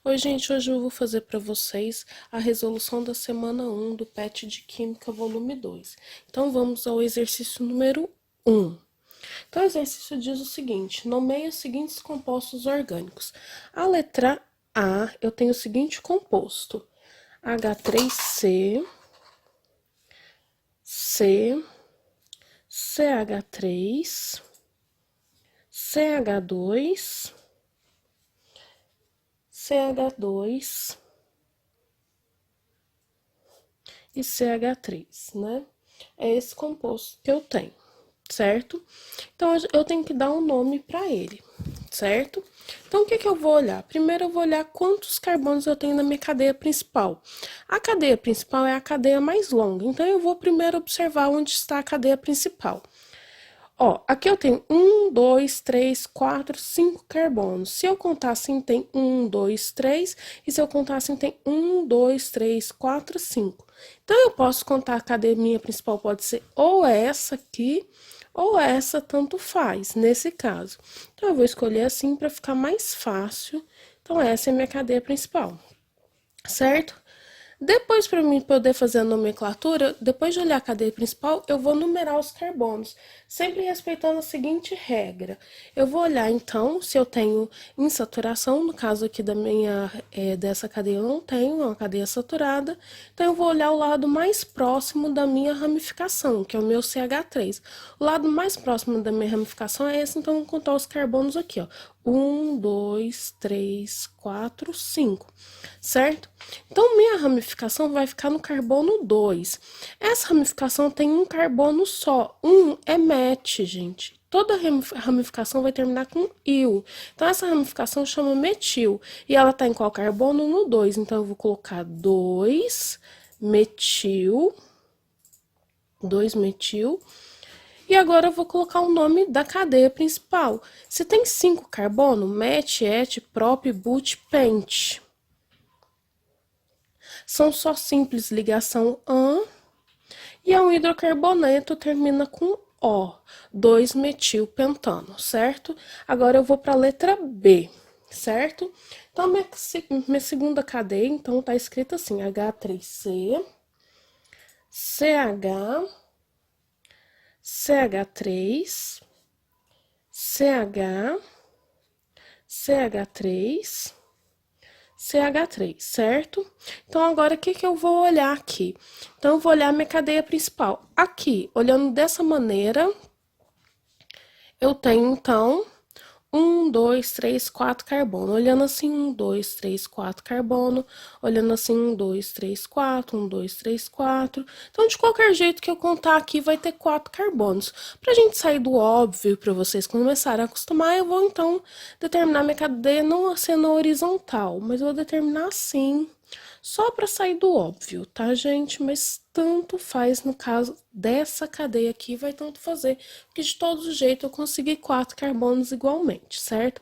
Oi, gente, hoje eu vou fazer para vocês a resolução da semana 1 do PET de Química, volume 2. Então, vamos ao exercício número 1. Então, o exercício diz o seguinte: nomeie os seguintes compostos orgânicos. A letra A, eu tenho o seguinte composto: H3C, C, CH3, CH2, CH2 e CH3, né? É esse composto que eu tenho, certo? Então, eu tenho que dar um nome para ele, certo? Então, o que que eu vou olhar? Primeiro, eu vou olhar quantos carbonos eu tenho na minha cadeia principal. A cadeia principal é a cadeia mais longa, então eu vou primeiro observar onde está a cadeia principal. Ó, aqui eu tenho 1, 2, 3, 4, 5 carbonos. Se eu contar assim, tem 1, 2, 3. E se eu contar assim, tem 1, 2, 3, 4, 5. Então, eu posso contar a cadeia minha principal, pode ser ou essa aqui, ou essa, tanto faz, nesse caso. Então, eu vou escolher assim para ficar mais fácil. Então, essa é a minha cadeia principal, certo? Depois, para mim poder fazer a nomenclatura, depois de olhar a cadeia principal, eu vou numerar os carbonos, sempre respeitando a seguinte regra. Eu vou olhar, então, se eu tenho insaturação, no caso aqui dessa cadeia eu não tenho, é uma cadeia saturada, então eu vou olhar o lado mais próximo da minha ramificação, que é o meu CH3. O lado mais próximo da minha ramificação é esse, então eu vou contar os carbonos aqui, ó. 1, 2, 3, 4, 5, certo? Então, minha ramificação vai ficar no carbono 2. Essa ramificação tem um carbono só. É MET, gente. Toda ramificação vai terminar com il. Então, essa ramificação chama metil. E ela está em qual carbono? No 2. Então, eu vou colocar 2-metil. 2-metil. E agora eu vou colocar o nome da cadeia principal. Se tem 5 carbono, met, et, prop, but, pent. São só simples ligação AN. E é um hidrocarboneto, termina com O, 2-metilpentano, certo? Agora eu vou para a letra B, certo? Então, minha segunda cadeia, então, tá escrita assim, H3C, CH, CH3, CH, CH3, CH3, certo? Então, agora, o que que eu vou olhar aqui? Então, eu vou olhar minha cadeia principal. Aqui, olhando dessa maneira, eu tenho, então, 1, 2, 3, 4 carbono. Olhando assim, 1, 2, 3, 4 carbono. Olhando assim, 1, 2, 3, 4, 1, 2, 3, 4. Então, de qualquer jeito que eu contar aqui, vai ter 4 carbonos. Pra gente sair do óbvio, pra vocês começarem a acostumar, eu vou, então, determinar minha cadeia não sendo horizontal, mas eu vou determinar assim, só pra sair do óbvio, tá, gente? Mas tanto faz no caso dessa cadeia aqui, vai tanto fazer, porque de todo jeito eu consegui 4 carbonos igualmente, certo?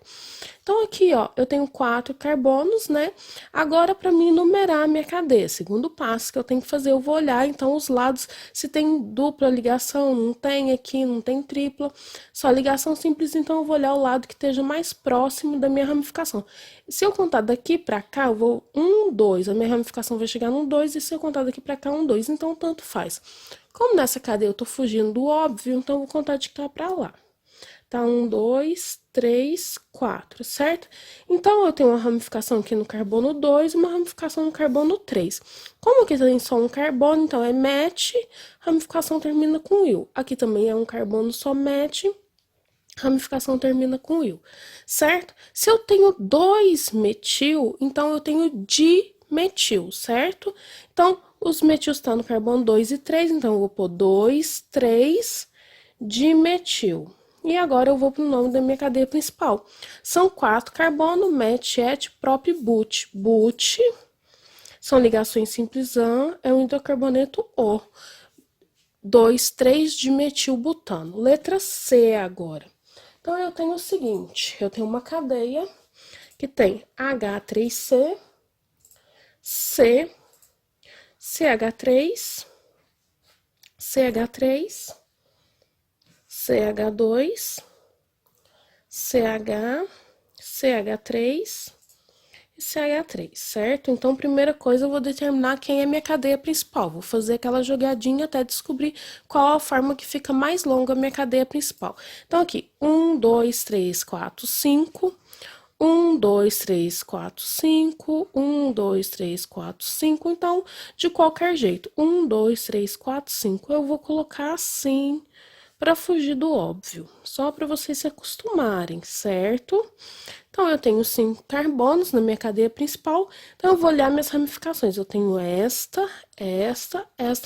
Então, aqui, ó, eu tenho 4 carbonos, né? Agora, para mim numerar a minha cadeia, segundo passo que eu tenho que fazer, eu vou olhar, então, os lados, se tem dupla ligação, não tem aqui, não tem tripla, só ligação simples, então eu vou olhar o lado que esteja mais próximo da minha ramificação. Se eu contar daqui para cá, eu vou 1, 2, a minha ramificação vai chegar no 2, e se eu contar daqui para cá, 1, 2, então tanto faz. Como nessa cadeia eu tô fugindo do óbvio, então eu vou contar de cá para lá. Tá, 1, 2, 3, 4, certo? Então, eu tenho uma ramificação aqui no carbono 2 e uma ramificação no carbono 3. Como aqui tem só um carbono, então é met, ramificação termina com il. Aqui também é um carbono só met, ramificação termina com il, certo? Se eu tenho 2 metil, então eu tenho dimetil, certo? Então, os metils estão no carbono 2 e 3, então eu vou pôr 2, 3, dimetil. E agora eu vou para o nome da minha cadeia principal. São 4 carbono, met, et, prop, but. But são ligações simples AN, é um hidrocarboneto O. 2, 3 dimetilbutano. Letra C agora. Então, eu tenho o seguinte, eu tenho uma cadeia que tem H3C, C, CH3, CH3, CH2, CH, CH3 e CH3, certo? Então, primeira coisa, eu vou determinar quem é minha cadeia principal. Vou fazer aquela jogadinha até descobrir qual a forma que fica mais longa a minha cadeia principal. Então, aqui, 1, 2, 3, 4, 5... 1, 2, 3, 4, 5, 1, 2, 3, 4, 5. Então, de qualquer jeito, 1, 2, 3, 4, 5. Eu vou colocar assim para fugir do óbvio, só para vocês se acostumarem, certo? Então, eu tenho 5 carbonos na minha cadeia principal, então eu vou olhar minhas ramificações. Eu tenho esta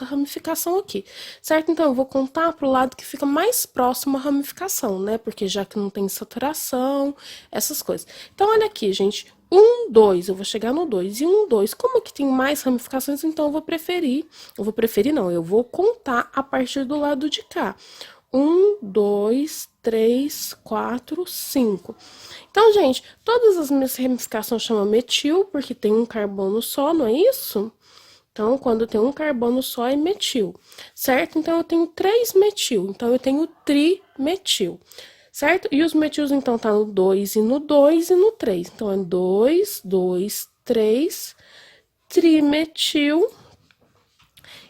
ramificação aqui, certo? Então, eu vou contar pro lado que fica mais próximo à ramificação, né? Porque já que não tem saturação, essas coisas. Então, olha aqui, gente. 1, 2, eu vou chegar no 2. E 1, 2, como que tem mais ramificações, então eu vou contar a partir do lado de cá. 1, 2, 3, 4, 5. Então, gente, todas as minhas ramificações chamam metil, porque tem um carbono só, não é isso? Então, quando tem um carbono só, é metil, certo? Então, eu tenho 3 metil, então eu tenho trimetil, certo? E os metils, então, tá no 2 e no 2 e no 3. Então, é 2, 2, 3, trimetil.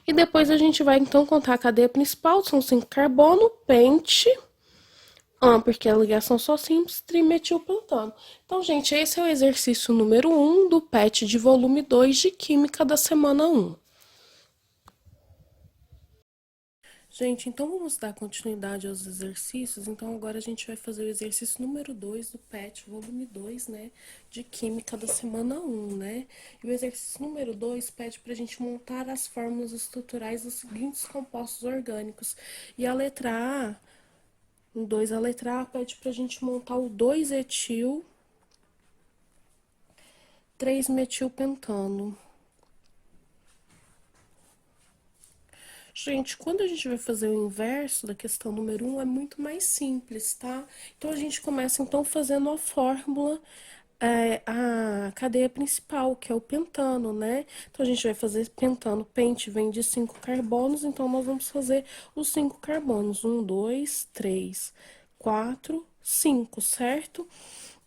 E depois a gente vai, então, contar a cadeia principal, são 5 carbono, pente, porque a ligação só simples, trimetilpentano. Então, gente, esse é o exercício número 1 do PET de volume 2 de Química da semana 1. Gente, então vamos dar continuidade aos exercícios. Então, agora a gente vai fazer o exercício número 2 do PET, volume 2, né, de Química da semana 1, né? E o exercício número 2 pede pra gente montar as fórmulas estruturais dos seguintes compostos orgânicos. E a letra A, no 2, a letra A pede pra gente montar o 2-etil 3-metilpentano. Gente, quando a gente vai fazer o inverso da questão número 1, é muito mais simples, tá? Então, a gente começa, então, fazendo a fórmula, a cadeia principal, que é o pentano, né? Então, a gente vai fazer pentano. Pente vem de 5 carbonos, então, nós vamos fazer os 5 carbonos. 1, 2, 3, 4, 5, certo?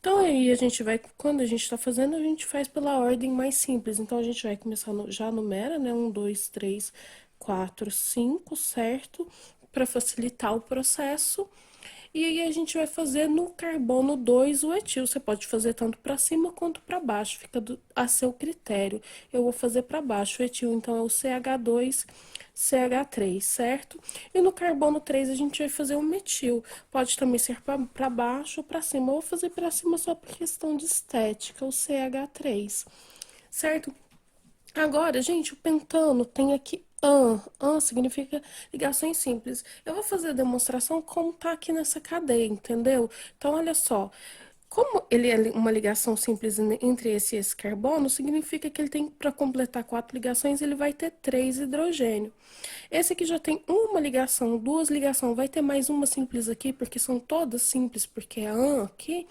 Então, aí a gente vai, quando a gente tá fazendo, a gente faz pela ordem mais simples. Então, a gente vai começar, já numera, né? 1, 2, 3, 4, 5, certo? Para facilitar o processo. E aí a gente vai fazer no carbono 2 o etil. Você pode fazer tanto para cima quanto para baixo, fica a seu critério. Eu vou fazer para baixo o etil, então é o CH2, CH3, certo? E no carbono 3 a gente vai fazer o metil. Pode também ser para baixo ou para cima. Eu vou fazer para cima só por questão de estética, o CH3, certo? Agora, gente, o pentano tem aqui an significa ligações simples. Eu vou fazer a demonstração como tá aqui nessa cadeia, entendeu? Então, olha só. Como ele é uma ligação simples entre esse e esse carbono, significa que ele tem, para completar 4 ligações, ele vai ter 3 hidrogênio. Esse aqui já tem uma ligação, 2 ligações, vai ter mais uma simples aqui, porque são todas simples, porque é an aqui.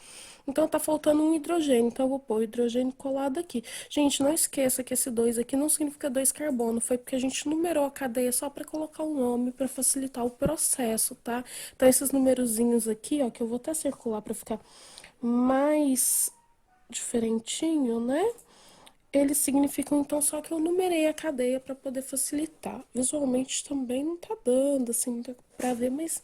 Então, tá faltando um hidrogênio, então eu vou pôr o hidrogênio colado aqui. Gente, não esqueça que esse 2 aqui não significa 2 carbono, foi porque a gente numerou a cadeia só para colocar um nome, para facilitar o processo, tá? Então, esses numerozinhos aqui, ó, que eu vou até circular para ficar mais diferentinho, né? Eles significam, então, só que eu numerei a cadeia para poder facilitar. Visualmente também não tá dando, assim, para ver, mas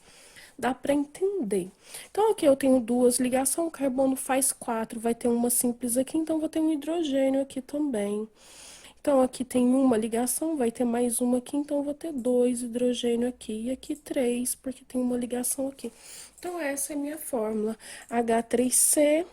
dá para entender. Então, aqui eu tenho 2 ligações, o carbono faz 4, vai ter uma simples aqui, então vou ter um hidrogênio aqui também. Então, aqui tem uma ligação, vai ter mais uma aqui, então vou ter 2 hidrogênio aqui, e aqui 3, porque tem uma ligação aqui. Então, essa é a minha fórmula, H3C,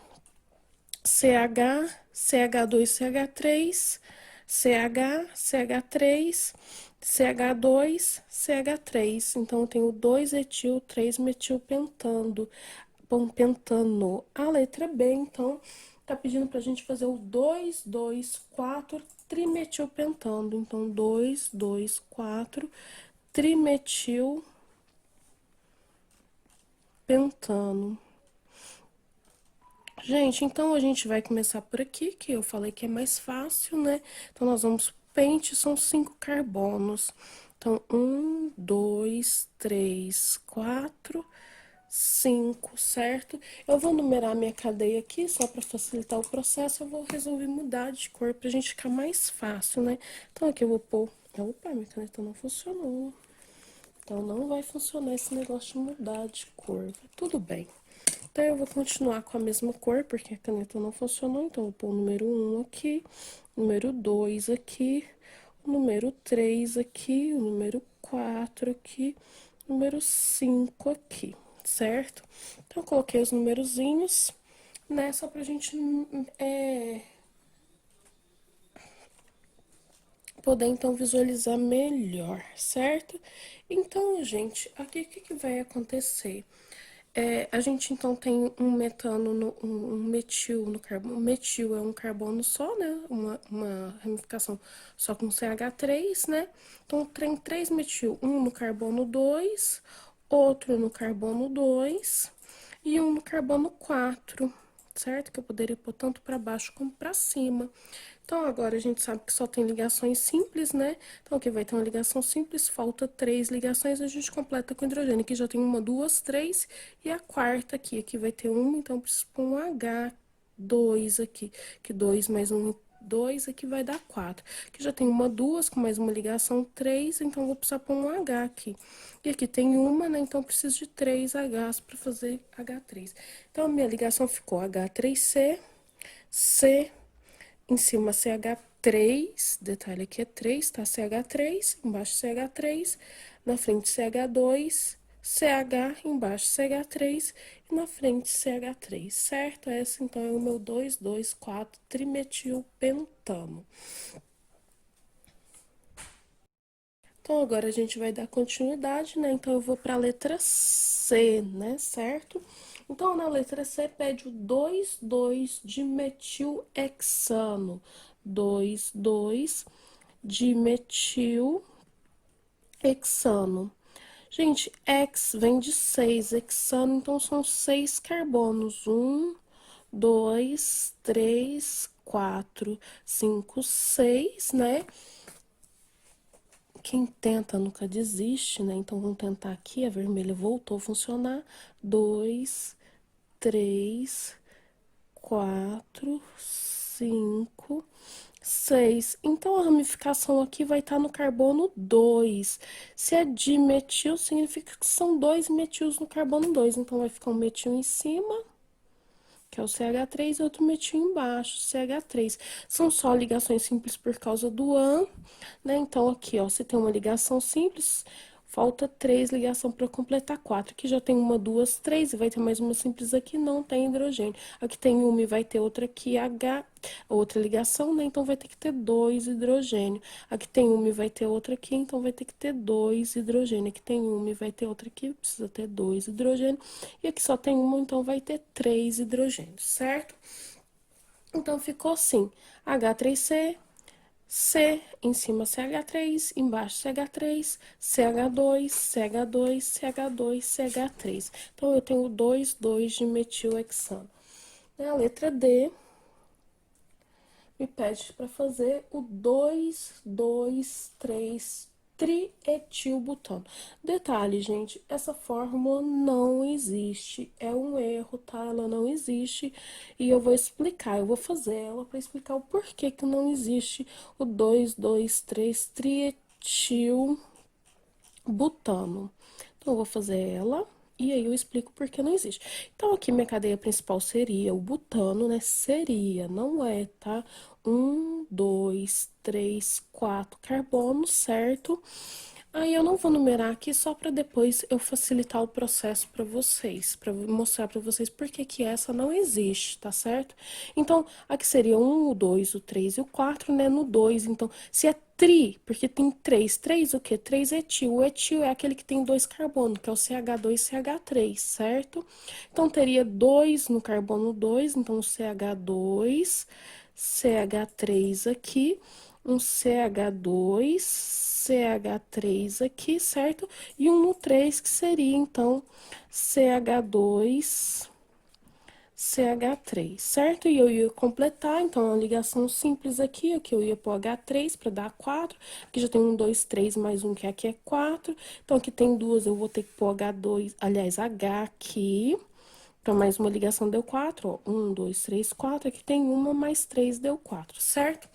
CH, CH2, CH3, CH, CH3, CH2, CH3. Então, eu tenho 2-etil, 3-metilpentano. Pentano. A letra B, então, tá pedindo pra gente fazer o 2, 2, 4 trimetilpentano. Então, 2, 2, 4 trimetilpentano. Gente, então a gente vai começar por aqui, que eu falei que é mais fácil, né? Então, nós vamos pente, são 5 carbonos. Então, 1, 2, 3, 4, 5, certo? Eu vou numerar minha cadeia aqui, só para facilitar o processo, eu vou resolver mudar de cor pra gente ficar mais fácil, né? Então aqui eu vou pôr... Opa, minha caneta não funcionou. Então não vai funcionar esse negócio de mudar de cor. Tudo bem. Então eu vou continuar com a mesma cor, porque a caneta não funcionou. Então eu vou pôr o número 1 aqui, o número 2 aqui, o número 3 aqui, o número 4 aqui, o número 5 aqui, certo? Então eu coloquei os numerozinhos, né, só pra gente poder então visualizar melhor, certo? Então, gente, aqui o que que vai acontecer? A gente então tem um metano, um metil no carbono. Metil é um carbono só, né? Uma ramificação só com CH3, né? Então tem 3 metil, um no carbono 2, outro no carbono 2 e um no carbono 4, certo? Que eu poderia pôr tanto para baixo como para cima. Então, agora a gente sabe que só tem ligações simples, né? Então, aqui vai ter uma ligação simples, falta 3 ligações, a gente completa com hidrogênio. Aqui já tem uma, duas, três, e a quarta aqui. Aqui vai ter uma, então preciso pôr um H2 aqui, que 2 mais um, 2, aqui vai dar 4. Aqui já tem uma, duas, com mais uma ligação, 3, então vou precisar pôr um H aqui. E aqui tem uma, né? Então preciso de 3 Hs para fazer H3. Então, a minha ligação ficou H3C, C, em cima CH3, detalhe aqui é 3, tá? CH3, embaixo CH3, na frente CH2, CH, embaixo CH3 e na frente CH3, certo? Essa então é o meu 2,2,4 trimetilpentano. Então, agora a gente vai dar continuidade, né? Então, eu vou para a letra C, né? Certo? Então, na letra C, pede o 2,2-dimetilhexano. 2,2-dimetilhexano. Gente, hex vem de 6, hexano, então são 6 carbonos. 1, 2, 3, 4, 5, 6, né? Quem tenta nunca desiste, né? Então, vamos tentar aqui. A vermelha voltou a funcionar. 2, 3, 4, 5, 6. Então, a ramificação aqui vai estar no carbono 2. Se é dimetil, significa que são 2 metils no carbono 2. Então, vai ficar um metil em cima, que é o CH3, e outro metil embaixo, CH3. São só ligações simples por causa do AN, né? Então, aqui, ó, você tem uma ligação simples, falta 3 ligação para completar 4. Aqui já tem uma, duas, 3, e vai ter mais uma simples aqui, não tem hidrogênio. Aqui tem uma e vai ter outra aqui, H, outra ligação, né? Então, vai ter que ter 2 hidrogênio. Aqui tem uma e vai ter outra aqui, então vai ter que ter 2 hidrogênio. Aqui tem uma e vai ter outra aqui, precisa ter 2 hidrogênio. E aqui só tem uma, então vai ter 3 hidrogênios, certo? Então, ficou assim, H3C, C em cima CH3, embaixo CH3, CH2, CH2, CH2, CH3. Então, eu tenho 2,2 de metilhexano. A letra D me pede para fazer o 2,2,3 trietilbutano. Detalhe, gente, essa fórmula não existe, é um erro, tá? Ela não existe e eu vou explicar, eu vou fazer ela para explicar o porquê que não existe o 2,2,3 trietilbutano. Então, eu vou fazer ela e aí eu explico por que não existe. Então, aqui minha cadeia principal seria o butano, né? Seria, não é, tá? 1, 2, 3, 4 carbonos, certo? Aí eu não vou numerar aqui só para depois eu facilitar o processo para vocês, para mostrar para vocês por que que essa não existe, tá certo? Então, aqui seria o 2, o 3 e o 4, né? No 2, então, se é tri, porque tem 3, 3 o quê? 3 etil. O etil é aquele que tem 2 carbonos, que é o CH2 e CH3, certo? Então, teria 2 no carbono 2, então CH2, CH3 aqui, um CH2, CH3 aqui, certo? E um no 3, que seria, então, CH2, CH3, certo? E eu ia completar, então, a ligação simples aqui, que eu ia pôr H3 para dar 4. Aqui já tem 1, 2, 3, mais um que aqui é 4. Então, aqui tem duas, eu vou ter que pôr H2, aliás, H aqui. Então, mais uma ligação deu 4, ó. 1, 2, 3, 4. Aqui tem uma, mais 3 deu 4, certo?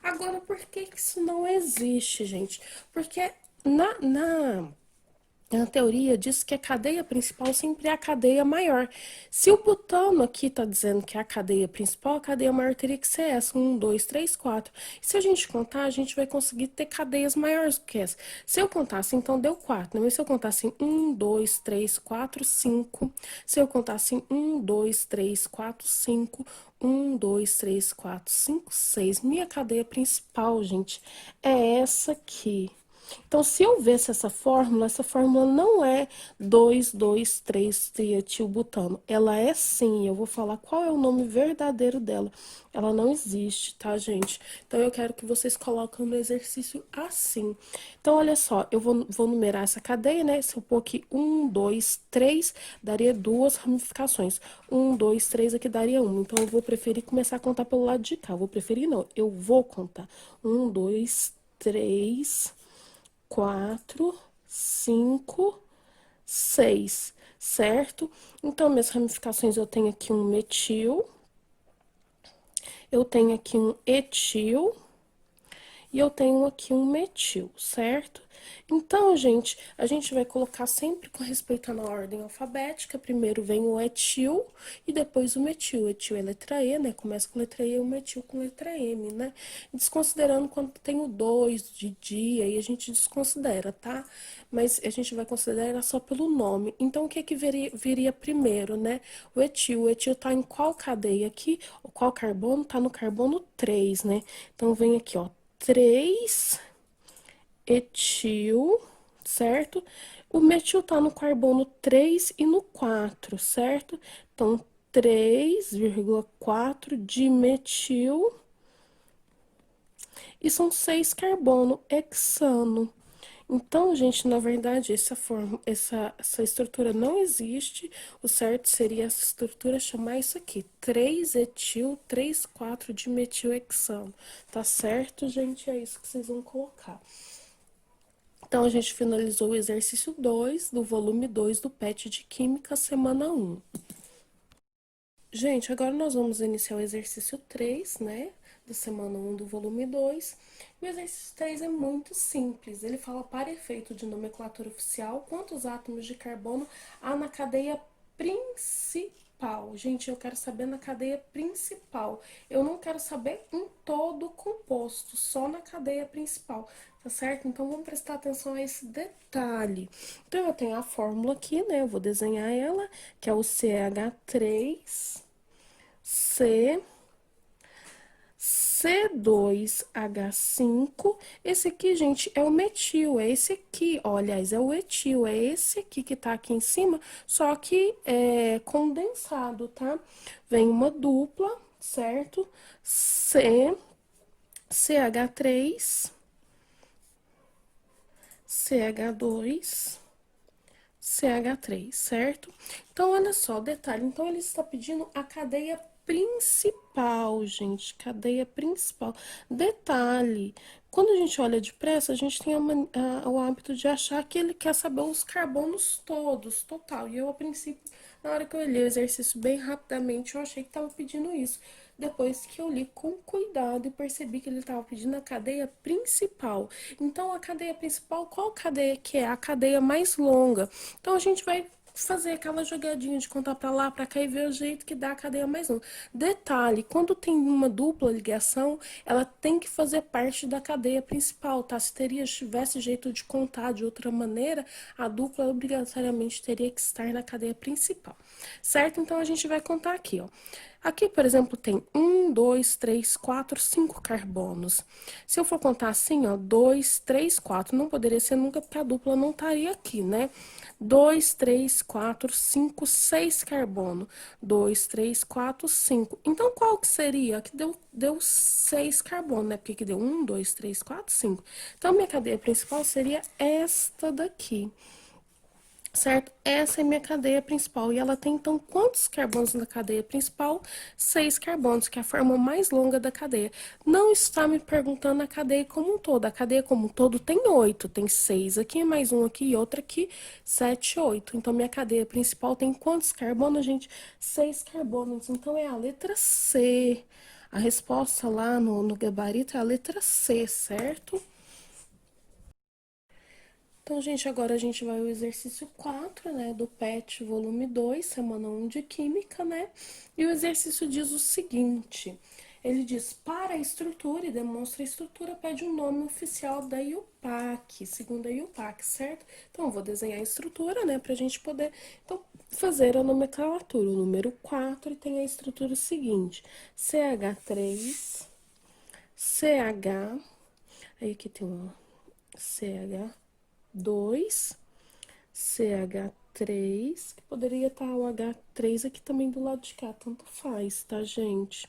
Agora, por que que isso não existe, gente? Porque na teoria diz que a cadeia principal sempre é a cadeia maior. Se o butano aqui está dizendo que é a cadeia principal, a cadeia maior teria que ser essa, 1, 2, 3, 4. E se a gente contar, a gente vai conseguir ter cadeias maiores do que essa. Se eu contasse, então deu 4, né? Mas se eu contasse 1, 2, 3, 4, 5. Se eu contasse 1, 2, 3, 4, 5. 1, 2, 3, 4, 5, 6. Minha cadeia principal, gente, é essa aqui. Então, se eu visse essa fórmula não é 2,2,3-trietilbutano. Ela é sim, eu vou falar qual é o nome verdadeiro dela. Ela não existe, tá, gente? Então, eu quero que vocês coloquem no exercício assim. Então, olha só, eu vou numerar essa cadeia, né? Se eu pôr aqui 1, 2, 3, daria duas ramificações. 1, 2, 3, aqui daria uma. Então, eu vou preferir começar a contar pelo lado de cá. Eu vou preferir, não, eu vou contar. 1, 2, 3... 4, 5, 6, certo? Então, minhas ramificações, eu tenho aqui um metil, eu tenho aqui um etil e eu tenho aqui um metil, certo? Então, gente, a gente vai colocar sempre com respeito na ordem alfabética. Primeiro vem o etil e depois o metil. O etil é letra E, né? Começa com letra E e o metil com letra M, né? Desconsiderando quando tem o 2 de dia, aí a gente desconsidera, tá? Mas a gente vai considerar só pelo nome. Então, o que que viria primeiro, né? O etil. O etil tá em qual cadeia aqui? Qual carbono? Tá no carbono 3, né? Então, vem aqui, ó. 3 etil, certo? O metil tá no carbono 3 e no 4, certo? Então, 3,4 de metil e são 6 carbono hexano. Então, gente, na verdade, essa estrutura não existe. O certo seria essa estrutura chamar isso aqui, 3-etil, 3,4 de metilhexano. Tá certo, gente? É isso que vocês vão colocar. Então, a gente finalizou o exercício 2 do volume 2 do PET de Química, semana 1. Gente, agora nós vamos iniciar o exercício 3, né? Da semana 1 do volume 2. O exercício 3 é muito simples. Ele fala para efeito de nomenclatura oficial quantos átomos de carbono há na cadeia principal. Gente, eu quero saber na cadeia principal. Eu não quero saber em todo o composto, só na cadeia principal, tá certo? Então, vamos prestar atenção a esse detalhe. Então, eu tenho a fórmula aqui, né? Eu vou desenhar ela, que é o CH3, C, C2H5. Esse aqui, gente, é o metil, é esse aqui, ó, aliás, é o etil, é esse aqui que tá aqui em cima, só que é condensado, tá? Vem uma dupla, certo? CH3, CH2, CH3, certo? Então, olha só, detalhe. Então, ele está pedindo a cadeia principal, gente. Cadeia principal. Detalhe. Quando a gente olha depressa, a gente tem o hábito de achar que ele quer saber os carbonos todos, total. E eu, a princípio, na hora que eu olhei o exercício bem rapidamente, eu achei que estava pedindo isso. Depois que eu li com cuidado e percebi que ele estava pedindo a cadeia principal. Então, a cadeia principal, qual cadeia que é? A cadeia mais longa. Então, a gente vai fazer aquela jogadinha de contar pra lá, pra cá e ver o jeito que dá a cadeia mais longa. Detalhe, quando tem uma dupla ligação, ela tem que fazer parte da cadeia principal, tá? Se tivesse jeito de contar de outra maneira, a dupla obrigatoriamente teria que estar na cadeia principal, certo? Então, a gente vai contar aqui, ó. Aqui, por exemplo, tem 1, 2, 3, 4, 5 carbonos. Se eu for contar assim, ó, 2, 3, 4, não poderia ser nunca porque a dupla não estaria aqui, né? 2, 3, 4, 5, 6 carbono. 2, 3, 4, 5. Então, qual que seria? Que deu 6 carbono, né? Porque que deu 1, 2, 3, 4, 5. Então, minha cadeia principal seria esta daqui. certo? Essa é minha cadeia principal. E ela tem, então, quantos carbonos na cadeia principal? 6 carbonos, que é a forma mais longa da cadeia. Não está me perguntando a cadeia como um todo. A cadeia como um todo tem 8. Tem 6 aqui, mais um aqui e outra aqui, 7, 8. Então, minha cadeia principal tem quantos carbonos, gente? 6 carbonos. Então, é a letra C. A resposta lá no gabarito é a letra C, certo? Então, gente, agora a gente vai ao exercício 4, né, do PET, volume 2, semana 1 de Química, né? E o exercício diz o seguinte, ele diz, para a estrutura e demonstra a estrutura, pede o nome oficial da IUPAC, segundo a IUPAC, certo? Então, eu vou desenhar a estrutura, né, pra gente poder, então, fazer a nomenclatura. O número 4 tem a estrutura seguinte, CH3, CH, aí aqui tem um CH2, CH3, que poderia estar o H3 aqui também do lado de cá, tanto faz, tá, gente?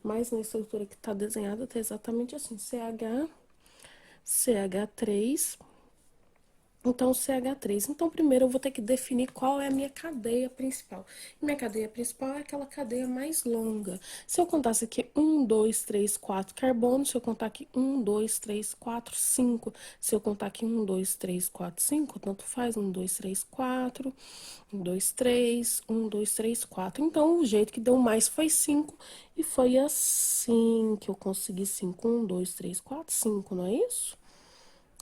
Mas na estrutura que tá desenhada tá exatamente assim, CH, CH3, então, CH3. Então, primeiro eu vou ter que definir qual é a minha cadeia principal. Minha cadeia principal é aquela cadeia mais longa. Se eu contasse aqui 1, 2, 3, 4 carbonos, se eu contar aqui 1, 2, 3, 4, 5. Se eu contar aqui 1, 2, 3, 4, 5, tanto faz. 1, 2, 3, 4. 1, 2, 3. 1, 2, 3, 4. Então, o jeito que deu mais foi 5. E foi assim que eu consegui 5. 1, 2, 3, 4, 5, não é isso?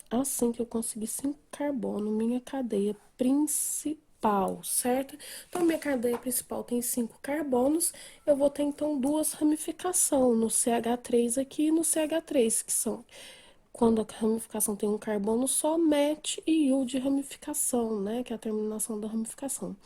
Assim que eu consegui 5 carbono, minha cadeia principal, certo? Então, minha cadeia principal tem 5 carbonos, eu vou ter, então, duas ramificações no CH3 aqui e no CH3, que são quando a ramificação tem um carbono só, met e il de ramificação, né? Que é a terminação da ramificação.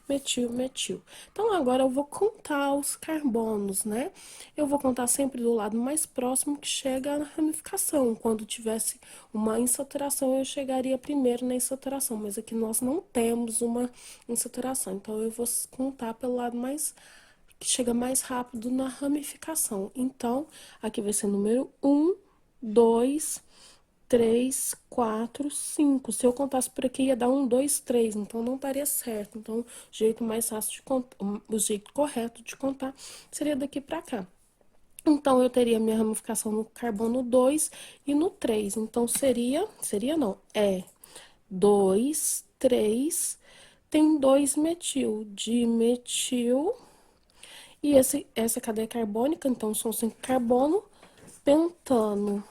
Metil, metil. Então, agora eu vou contar os carbonos, né? Eu vou contar sempre do lado mais próximo que chega na ramificação. Quando tivesse uma insaturação, eu chegaria primeiro na insaturação. Mas aqui nós não temos uma insaturação. Então, eu vou contar pelo lado mais que chega mais rápido na ramificação. Então, aqui vai ser número 1, 2, 3, 4, 5. Se eu contasse por aqui, ia dar 1, 2, 3. Então, não daria certo. Então, o jeito mais fácil de contar, o jeito correto de contar seria daqui pra cá. Então, eu teria minha ramificação no carbono 2 e no 3. Então, seria não, é 2, 3, tem 2 metil, dimetil, e essa cadeia carbônica, então, são 5 carbono, pentano.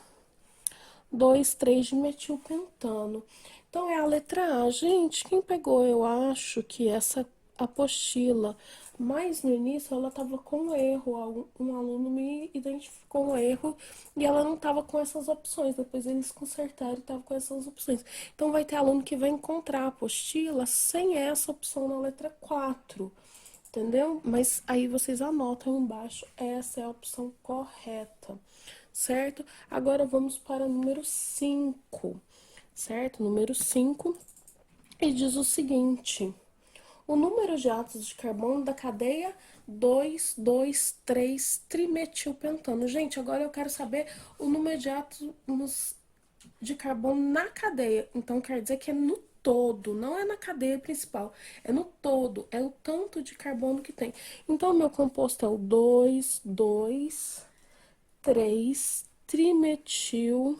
2, 3 de metilpentano. Então, é a letra A. Gente, quem pegou, eu acho que essa apostila, mas no início ela estava com erro. Um aluno me identificou um erro e ela não estava com essas opções. Depois eles consertaram e estava com essas opções. Então, vai ter aluno que vai encontrar a apostila sem essa opção na letra 4. Entendeu? Mas aí vocês anotam embaixo, essa é a opção correta, certo? Agora vamos para o número 5, certo? Número 5, e diz o seguinte: o número de átomos de carbono da cadeia 2, 2, 3 trimetilpentano. Gente, agora eu quero saber o número de átomos de carbono na cadeia. Então, quer dizer que é no todo, não é na cadeia principal, é no todo, é o tanto de carbono que tem. Então, meu composto é o 2, 2, 3, trimetil,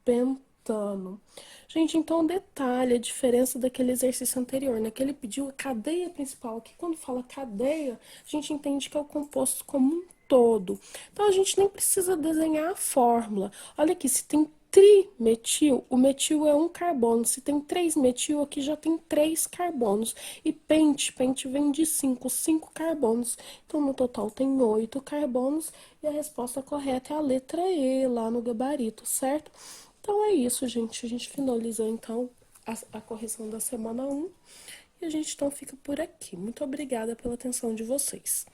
pentano. Gente, então detalhe, a diferença daquele exercício anterior, né? Que ele pediu a cadeia principal. Aqui, quando fala cadeia, a gente entende que é o composto como um todo. Então, a gente nem precisa desenhar a fórmula. Olha aqui, se tem trimetil, o metil é um carbono. Se tem 3 metil, aqui já tem 3 carbonos. E pente vem de 5, 5 carbonos. Então, no total tem 8 carbonos. E a resposta correta é a letra E, lá no gabarito, certo? Então é isso, gente. A gente finalizou então a correção da semana 1 e a gente então fica por aqui. Muito obrigada pela atenção de vocês.